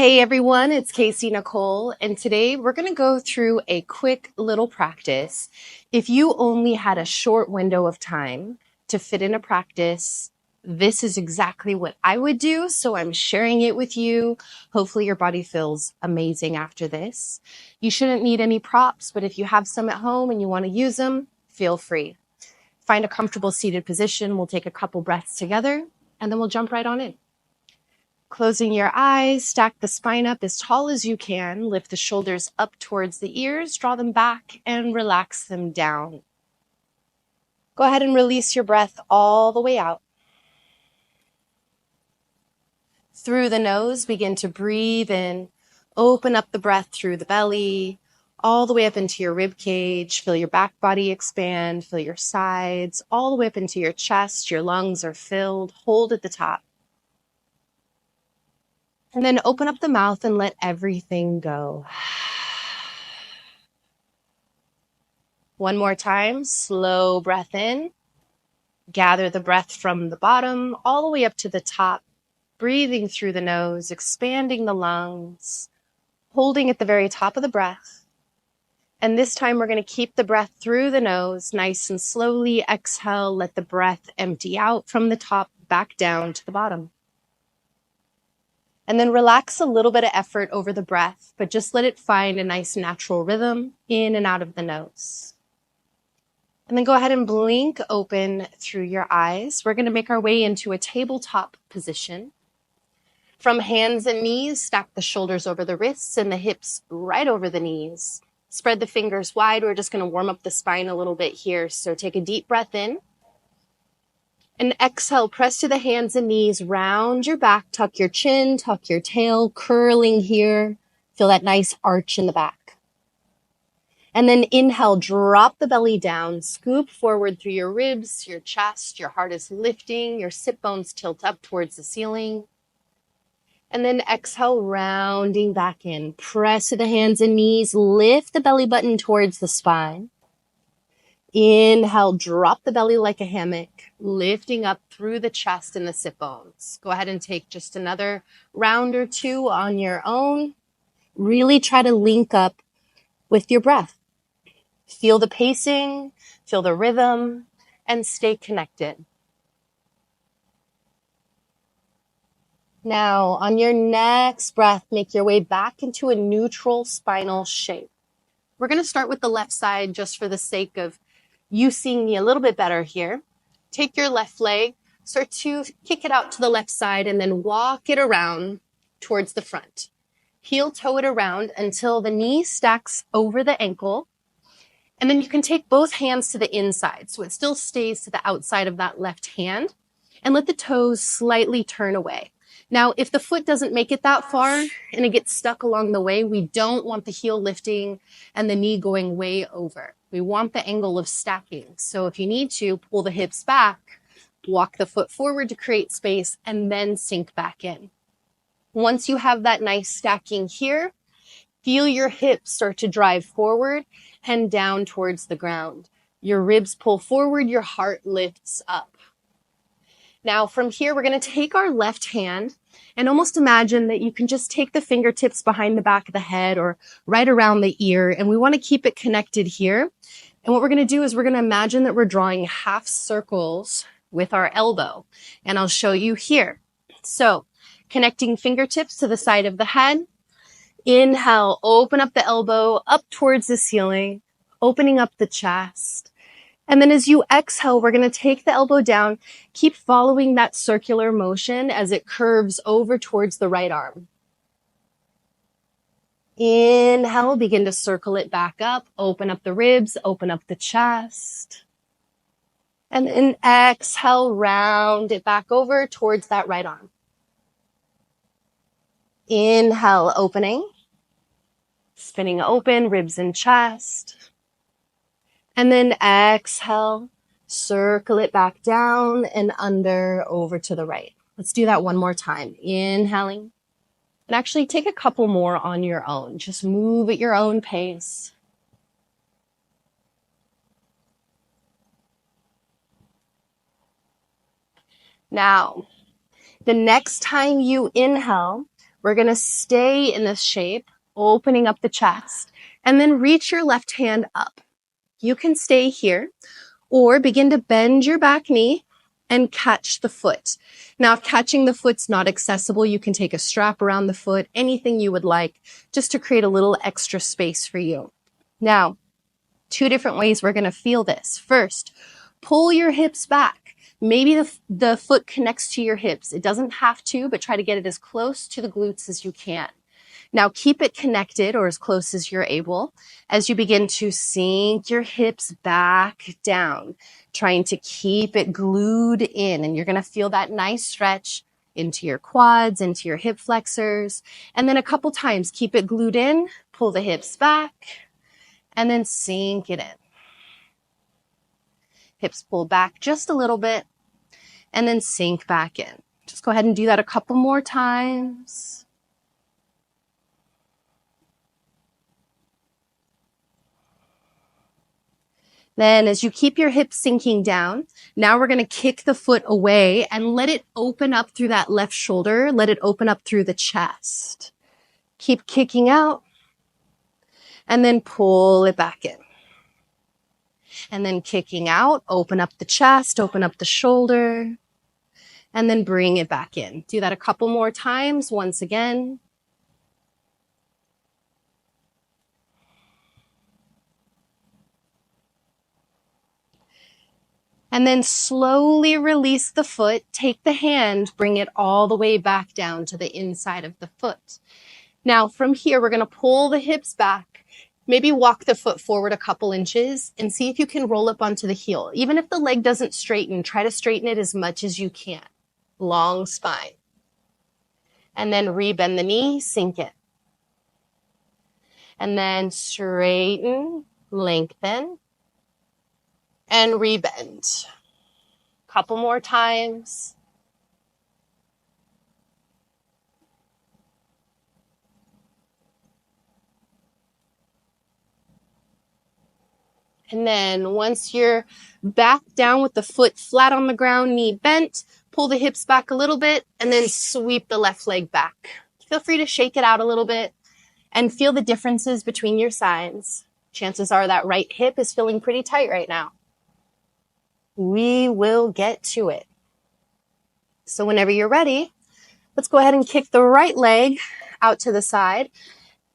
Hey everyone, it's Casey Nicole, and today we're going to go through a quick little practice. If you only had a short window of time to fit in a practice, this is exactly what I would do, so I'm sharing it with you. Hopefully your body feels amazing after this. You shouldn't need any props, but if you have some at home and you want to use them, feel free. Find a comfortable seated position. We'll take a couple breaths together, and then we'll jump right on in. Closing your eyes, stack the spine up as tall as you can, lift the shoulders up towards the ears, draw them back and relax them down. Go ahead and release your breath all the way out. Through the nose, begin to breathe in, open up the breath through the belly, all the way up into your rib cage, feel your back body expand, feel your sides, all the way up into your chest, your lungs are filled, hold at the top. And then open up the mouth and let everything go. One more time, slow breath in. Gather the breath from the bottom all the way up to the top, breathing through the nose, expanding the lungs, holding at the very top of the breath. And this time we're going to keep the breath through the nose, nice and slowly exhale, let the breath empty out from the top back down to the bottom. And then relax a little bit of effort over the breath, but just let it find a nice natural rhythm in and out of the nose. And then go ahead and blink open through your eyes. We're going to make our way into a tabletop position. From hands and knees, stack the shoulders over the wrists and the hips right over the knees. Spread the fingers wide. We're just going to warm up the spine a little bit here. So take a deep breath in. And exhale, press to the hands and knees, round your back, tuck your chin, tuck your tail, curling here. Feel that nice arch in the back. And then inhale, drop the belly down, scoop forward through your ribs, your chest, your heart is lifting, your sit bones tilt up towards the ceiling. And then exhale, rounding back in. Press to the hands and knees, lift the belly button towards the spine. Inhale, drop the belly like a hammock, lifting up through the chest and the sit bones. Go ahead and take just another round or two on your own. Really try to link up with your breath. Feel the pacing, feel the rhythm, and stay connected. Now, on your next breath, make your way back into a neutral spinal shape. We're going to start with the left side just for the sake of you seeing me a little bit better here. Take your left leg, start to kick it out to the left side, and then walk it around towards the front. Heel toe it around until the knee stacks over the ankle. And then you can take both hands to the inside, so it still stays to the outside of that left hand, and let the toes slightly turn away. Now, if the foot doesn't make it that far and it gets stuck along the way, we don't want the heel lifting and the knee going way over. We want the angle of stacking. So if you need to, pull the hips back, walk the foot forward to create space, and then sink back in. Once you have that nice stacking here, feel your hips start to drive forward and down towards the ground. Your ribs pull forward, your heart lifts up. Now from here, we're going to take our left hand and almost imagine that you can just take the fingertips behind the back of the head or right around the ear, and we want to keep it connected here. And what we're going to do is we're going to imagine that we're drawing half circles with our elbow, and I'll show you here. So connecting fingertips to the side of the head. Inhale, open up the elbow up towards the ceiling, opening up the chest. And then as you exhale, we're going to take the elbow down, keep following that circular motion as it curves over towards the right arm. Inhale, begin to circle it back up, open up the ribs, open up the chest. And then exhale, round it back over towards that right arm. Inhale, opening, spinning open, ribs and chest. And then exhale, circle it back down and under over to the right. Let's do that one more time. Inhaling. And actually take a couple more on your own. Just move at your own pace. Now, the next time you inhale, We're going to stay in this shape, opening up the chest, and then reach your left hand up. You can stay here or begin to bend your back knee and catch the foot. Now, if catching the foot's not accessible, you can take a strap around the foot, anything you would like, just to create a little extra space for you. Now, 2 different ways we're going to feel this. First, pull your hips back. Maybe the foot connects to your hips. It doesn't have to, but try to get it as close to the glutes as you can. Now keep it connected or as close as you're able as you begin to sink your hips back down, trying to keep it glued in. And you're going to feel that nice stretch into your quads, into your hip flexors. And then a couple times, keep it glued in, pull the hips back, and then sink it in. Hips pull back just a little bit, and then sink back in. Just go ahead and do that a couple more times. Then as you keep your hips sinking down, now we're going to kick the foot away and let it open up through that left shoulder. Let it open up through the chest. Keep kicking out and then pull it back in. And then kicking out, open up the chest, open up the shoulder, and then bring it back in. Do that a couple more times once again. And then slowly release the foot, take the hand, bring it all the way back down to the inside of the foot. Now from here, we're going to pull the hips back, maybe walk the foot forward a couple inches and see if you can roll up onto the heel. Even if the leg doesn't straighten, try to straighten it as much as you can. Long spine. And then rebend the knee, sink it. And then straighten, lengthen, and rebend. Couple more times. And then once you're back down with the foot flat on the ground, knee bent, pull the hips back a little bit, and then sweep the left leg back. Feel free to shake it out a little bit and feel the differences between your sides. Chances are that right hip is feeling pretty tight right now. We will get to it. So whenever you're ready, let's go ahead and kick the right leg out to the side.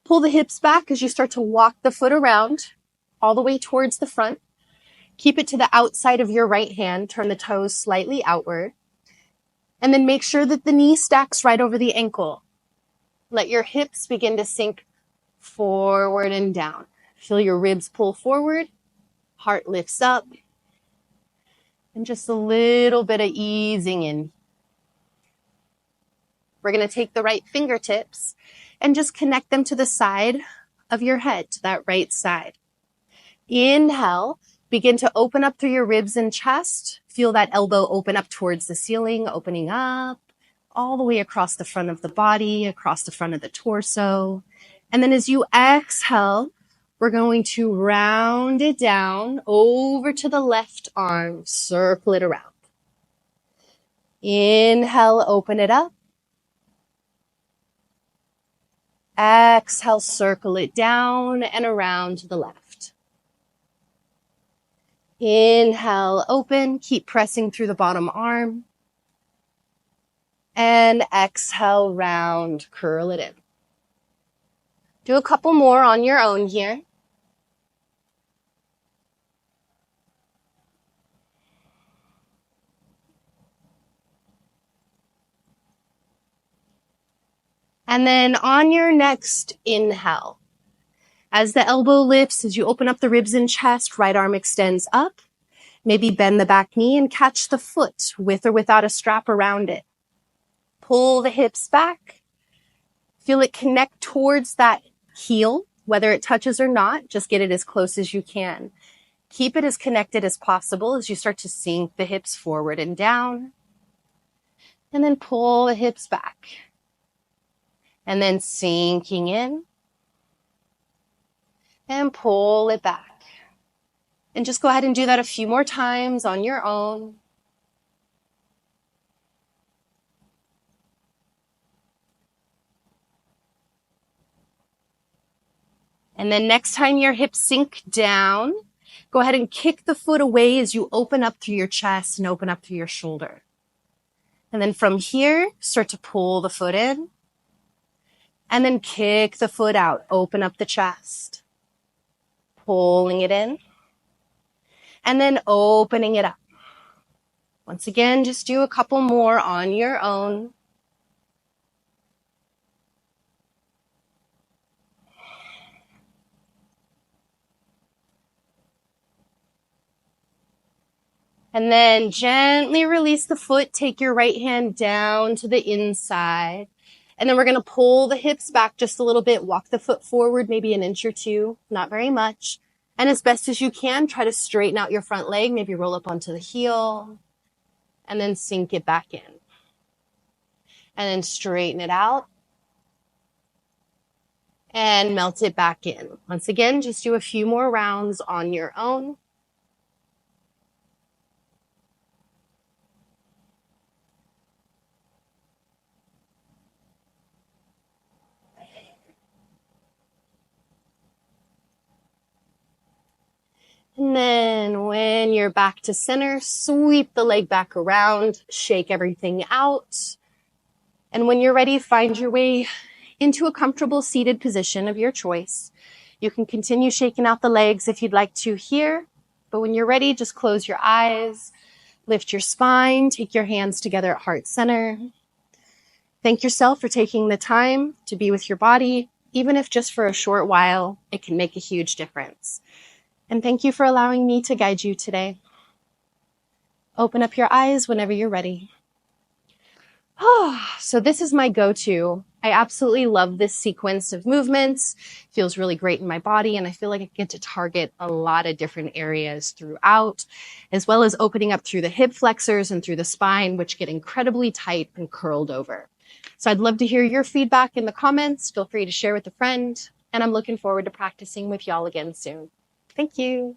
Pull the hips back as you start to walk the foot around all the way towards the front. Keep it to the outside of your right hand. Turn the toes slightly outward. And then make sure that the knee stacks right over the ankle. Let your hips begin to sink forward and down. Feel your ribs pull forward. Heart lifts up. And just a little bit of easing in. We're going to take the right fingertips and just connect them to the side of your head, to that right side. Inhale, begin to open up through your ribs and chest. Feel that elbow open up towards the ceiling, opening up all the way across the front of the body, across the front of the torso. And then as you exhale, we're going to round it down over to the left arm, circle it around. Inhale, open it up. Exhale, circle it down and around to the left. Inhale, open, keep pressing through the bottom arm. And exhale, round, curl it in. Do a couple more on your own here. And then on your next inhale, as the elbow lifts, as you open up the ribs and chest, right arm extends up. Maybe bend the back knee and catch the foot with or without a strap around it. Pull the hips back. Feel it connect towards that heel, whether it touches or not. Just get it as close as you can. Keep it as connected as possible as you start to sink the hips forward and down. And then pull the hips back. And then sinking in. And pull it back. And just go ahead and do that a few more times on your own. And then next time your hips sink down, go ahead and kick the foot away as you open up through your chest and open up through your shoulder. And then from here, start to pull the foot in. And then kick the foot out, open up the chest. Pulling it in. And then opening it up. Once again, just do a couple more on your own. And then gently release the foot. Take your right hand down to the inside. And then we're going to pull the hips back just a little bit. Walk the foot forward maybe an inch or two, not very much. And as best as you can, try to straighten out your front leg. Maybe roll up onto the heel. And then sink it back in. And then straighten it out. And melt it back in. Once again, just do a few more rounds on your own. And then when you're back to center, sweep the leg back around, shake everything out. And when you're ready, find your way into a comfortable seated position of your choice. You can continue shaking out the legs if you'd like to here, but when you're ready, just close your eyes, lift your spine, take your hands together at heart center. Thank yourself for taking the time to be with your body. Even if just for a short while, it can make a huge difference. And thank you for allowing me to guide you today. Open up your eyes whenever you're ready. So this is my go-to. I absolutely love this sequence of movements. It feels really great in my body, and I feel like I get to target a lot of different areas throughout, as well as opening up through the hip flexors and through the spine, which get incredibly tight and curled over. So I'd love to hear your feedback in the comments. Feel free to share with a friend, and I'm looking forward to practicing with y'all again soon. Thank you.